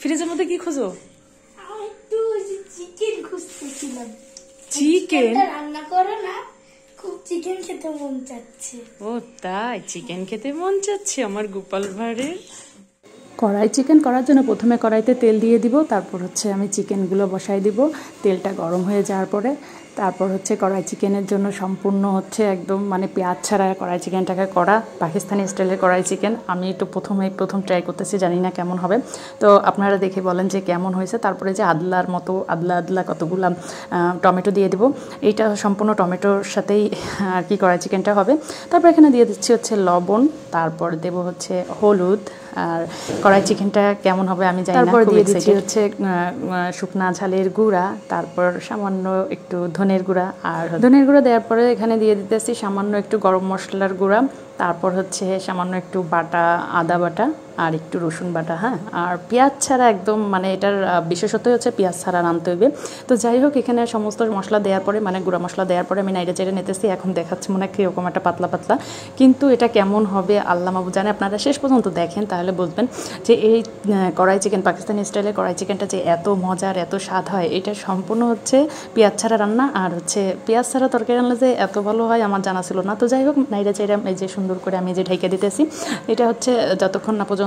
ফ্রিজের মধ্যে কি খোঁজো? একটু চিকেন খুঁজতেছিলাম। চিকেন রান্না করো না, খুব চিকেন খেতে মন চাচ্ছে। ও তাই, চিকেন খেতে মন চাচ্ছে আমার গোপাল ভাঁড়ের। কড়াই চিকেন করার জন্য প্রথমে কড়াইতে তেল দিয়ে দিব, তারপর হচ্ছে আমি চিকেনগুলো বসাই দিব। তেলটা গরম হয়ে যাওয়ার পরে তারপর হচ্ছে কড়াই চিকেনের জন্য সম্পূর্ণ হচ্ছে একদম মানে পেঁয়াজ ছাড়া কড়াই চিকেনটাকে করা পাকিস্তানি স্টাইলের কড়াই চিকেন। আমি একটু প্রথম ট্রাই করতেছি, জানি না কেমন হবে, তো আপনারা দেখে বলেন যে কেমন হয়েছে। তারপরে যে আদলার মতো আদলা কতগুলো টমেটো দিয়ে দিব, এইটা সম্পূর্ণ টমেটোর সাথেই আর কি কড়াই চিকেনটা হবে। তারপর এখানে দিয়ে দিচ্ছি হচ্ছে লবণ, তারপর দেব হচ্ছে হলুদ। আর কড়াই চিকেনটা কেমন হবে আমি জানি না। তারপর দিয়ে দিচ্ছি হচ্ছে শুকনা ঝালের গুঁড়া, তারপর সামান্য একটু ধনের গুঁড়া। আর ধনের গুঁড়া দেওয়ার পরে এখানে দিয়ে দিতেছি সামান্য একটু গরম মশলার গুঁড়া, তারপর হচ্ছে সামান্য একটু বাটা আদা বাটা আর একটু রসুন বাটা। হ্যাঁ, আর পেঁয়াজ ছাড়া একদম মানে এটার বিশেষতই হচ্ছে পেঁয়াজ ছাড়া রাঁধতে হবে। তো যাই হোক, এখানে সমস্ত মশলা দেওয়ার পরে মানে গুঁড়া মশলা দেওয়ার পরে আমি নাইড়ে চেড়ে নিতেছি। এখন দেখাচ্ছে মনে হয় কীরকম একটা পাতলা পাতলা, কিন্তু এটা কেমন হবে আল্লাহ মাবুদ জানে। আপনারা শেষ পর্যন্ত দেখেন তাহলে বুঝবেন যে এই কড়াই চিকেন পাকিস্তানি স্টাইলের কড়াই চিকেনটা যে এত মজার এত স্বাদ হয়, এটা সম্পূর্ণ হচ্ছে পেঁয়াজ ছাড়া রান্না। আর হচ্ছে পেঁয়াজ ছাড়া তরকারি রান্না যে এত ভালো হয় আমার জানা ছিল না। তো যাই হোক, নাইড়ে চেড়ে এই যে সুন্দর করে আমি যে ঢেকে দিতেছি, এটা হচ্ছে যতক্ষণ না পর্যন্ত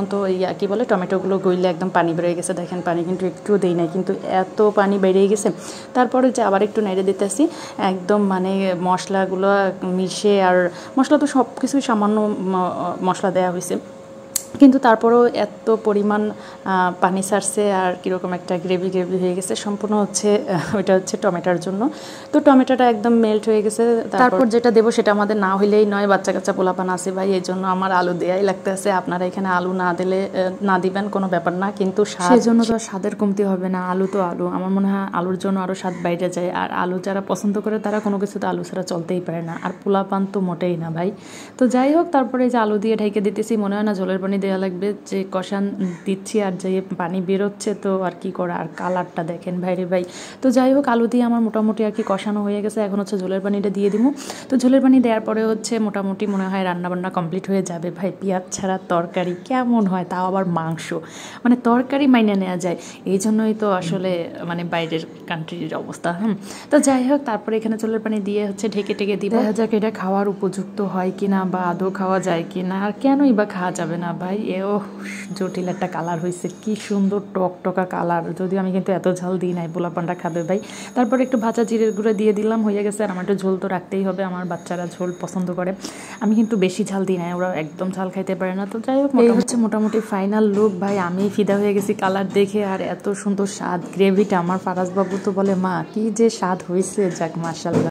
কি বলে টমেটোগুলো গইলে একদম পানি বেরিয়ে গেছে। দেখেন পানি কিন্তু একটু দেই নাই, কিন্তু এত পানি বেরিয়ে গেছে। তারপরে যে আবার একটু নেড়ে দিতেছি, একদম মানে মশলাগুলো মিশে, আর মশলা তো সব কিছুই সামান্য মশলা দেওয়া হয়েছে, কিন্তু তারপরেও এত পরিমাণ পানি ছাড়ছে আর কীরকম একটা গ্রেভি হয়ে গেছে। সম্পূর্ণ হচ্ছে ওইটা হচ্ছে টমেটোর জন্য। তো টমেটোটা একদম মেল্ট হয়ে গেছে। তারপর যেটা দেবো সেটা আমাদের না হইলেই নয়, বাচ্চা কাচ্চা পোলাপান আছে ভাই, এই জন্য আমার আলু দেয়াই লাগতেছে। আপনারা এখানে আলু না দিলে না দিবেন কোনো ব্যাপার না, কিন্তু সেই জন্য তো স্বাদের কমতি হবে না। আলু তো আলু, আমার মনে হয় আলুর জন্য আরও স্বাদ বাইরে যায়। আর আলু যারা পছন্দ করে তারা কোনো কিছুতে আলু ছাড়া চলতেই পারে না, আর পোলাপান তো মোটেই না ভাই। তো যাই হোক, তারপরে যে আলু দিয়ে ঢেকে দিতেছি, মনে হয় না ঝোলের পানি দেওয়া লাগবে, যে কষান দিচ্ছি আর যে পানি বেরোচ্ছে, তো আর কি করা। আর কালারটা দেখেন ভাইরে ভাই। তো যাই হোক, আলু দিয়ে আমার মোটামুটি আর কি কষানো হয়ে গেছে। এখন হচ্ছে ঝোলের পানিটা দিয়ে দিব। তো ঝোলের পানি দেওয়ার পরে হচ্ছে মোটামুটি মনে হয় রান্নাবান্না কমপ্লিট হয়ে যাবে। ভাই পেঁয়াজ ছাড়া তরকারি কেমন হয়, তাও আবার মাংস, মানে তরকারি মাইনে নেওয়া যায়। এই জন্যই তো আসলে মানে বাইরের কান্ট্রির অবস্থা। তো যাই হোক, তারপরে এখানে ঝোলের পানি দিয়ে হচ্ছে ঢেকে দিব। দেখা যাক এটা খাওয়ার উপযুক্ত হয় কিনা, বা আদৌ খাওয়া যায় কিনা, আর কেনই বা খাওয়া যাবে না ভাই। এও জটিল একটা কালার হয়েছে, কি সুন্দর টকটকা কালার। যদিও আমি কিন্তু এত ঝাল দিই নাই, পোলাপানটা খাবে ভাই। তারপর একটু ভাজা জিরের গুঁড়ো দিয়ে দিলাম, হয়ে গেছে। আর আমার একটু ঝোল তো রাখতেই হবে, আমার বাচ্চারা ঝোল পছন্দ করে। আমি কিন্তু বেশি ঝাল দিই নাই, ওরা একদম ঝাল খাইতে পারে না। তো যাই হোক, এই হচ্ছে মোটামুটি ফাইনাল লুক ভাই। আমি ফিদা হয়ে গেছি কালার দেখে, আর এত সুন্দর স্বাদ গ্রেভিটা। আমার ফারাজ বাবু তো বলে মা কি যে স্বাদ হয়েছে, যাক মাশাআল্লাহ।